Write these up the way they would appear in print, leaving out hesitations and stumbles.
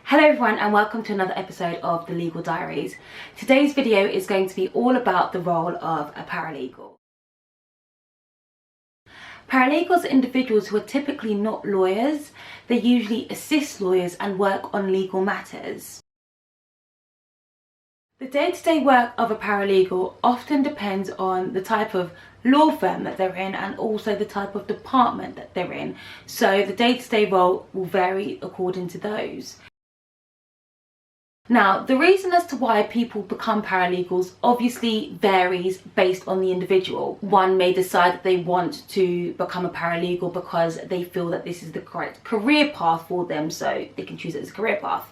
Hello everyone and welcome to another episode of the Legal Diaries. Today's video is going to be all about the role of a paralegal. Paralegals are individuals who are typically not lawyers. They usually assist lawyers and work on legal matters. The day-to-day work of a paralegal often depends on the type of law firm that they're in and also the type of department that they're in. So the day-to-day role will vary according to those. Now, the reason as to why people become paralegals obviously varies based on the individual. One may decide that they want to become a paralegal because they feel that this is the correct career path for them, so they can choose it as a career path.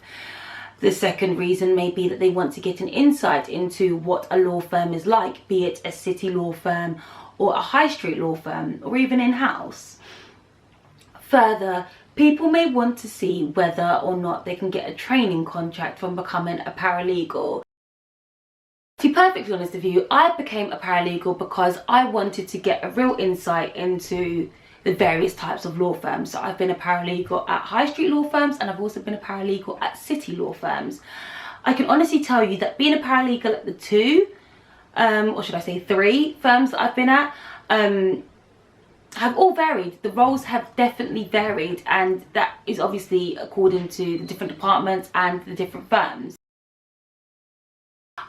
The second reason may be that they want to get an insight into what a law firm is like, be it a city law firm or a high street law firm or even in-house. Further, people may want to see whether or not they can get a training contract from becoming a paralegal. To be perfectly honest with you, I became a paralegal because I wanted to get a real insight into the various types of law firms. So I've been a paralegal at high street law firms and I've also been a paralegal at city law firms. I can honestly tell you that being a paralegal at the or should I say three firms that I've been at, have all varied. The roles have definitely varied, and that is obviously according to the different departments and the different firms.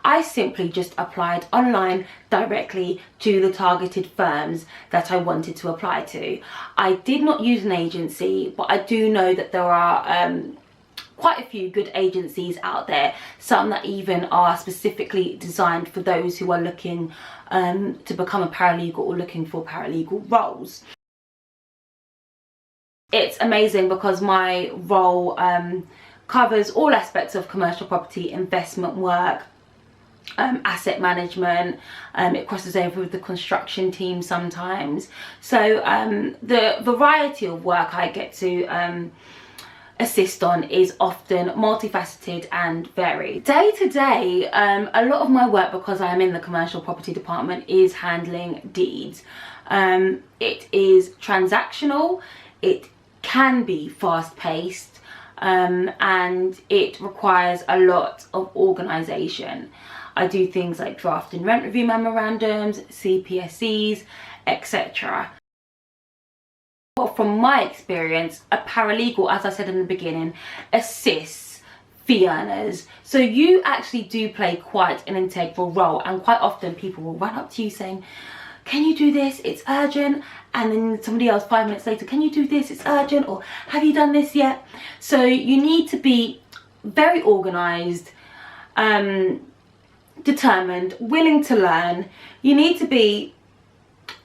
I simply just applied online directly to the targeted firms that I wanted to apply to. I did not use an agency, but I do know that there are quite a few good agencies out there, some that even are specifically designed for those who are looking to become a paralegal or looking for paralegal roles. It's amazing because my role covers all aspects of commercial property, investment work, asset management. It crosses over with the construction team sometimes. So the variety of work I get to assist on is often multifaceted and varied. Day to day, a lot of my work, because I am in the commercial property department, is handling deeds. It is transactional, it can be fast paced, and it requires a lot of organisation. I do things like drafting rent review memorandums, CPSCs, etc. Well, from my experience, a paralegal, as I said in the beginning, assists fee earners. So you actually do play quite an integral role, and quite often people will run up to you saying, can you do this? It's urgent. And then somebody else 5 minutes later, can you do this? It's urgent. Or have you done this yet? So you need to be very organised, determined, willing to learn. You need to be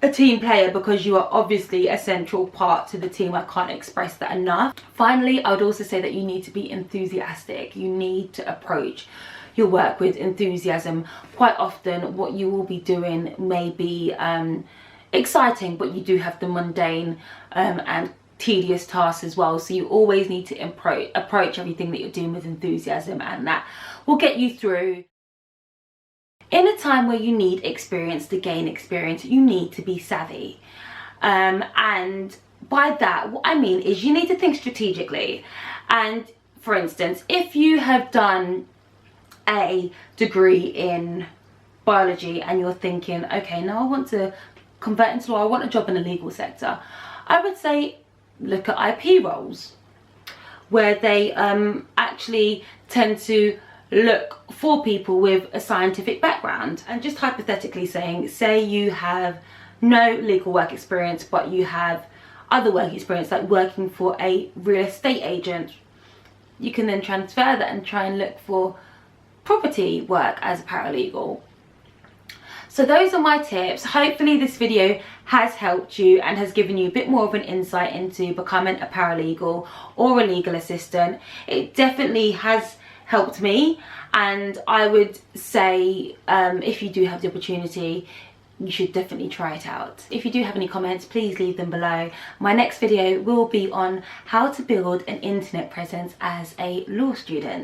a team player because you are obviously a central part to the team. I can't express that enough. Finally, I would also say that you need to be enthusiastic. You need to approach your work with enthusiasm. Quite often what you will be doing may be exciting, but you do have the mundane and tedious tasks as well. So you always need to approach everything that you're doing with enthusiasm, and that will get you through. In a time where you need experience to gain experience, you need to be savvy. And by that, what I mean is you need to think strategically. And for instance, if you have done a degree in biology and you're thinking, okay, now I want to convert into law, I want a job in the legal sector, I would say look at IP roles, where they actually tend to look for people with a scientific background. And just hypothetically saying, say you have no legal work experience but you have other work experience, like working for a real estate agent, you can then transfer that and try and look for property work as a paralegal. So those are my tips. Hopefully this video has helped you and has given you a bit more of an insight into becoming a paralegal or a legal assistant. It definitely has helped me, and I would say if you do have the opportunity, you should definitely try it out. If you do have any comments, please leave them below. My next video will be on how to build an internet presence as a law student.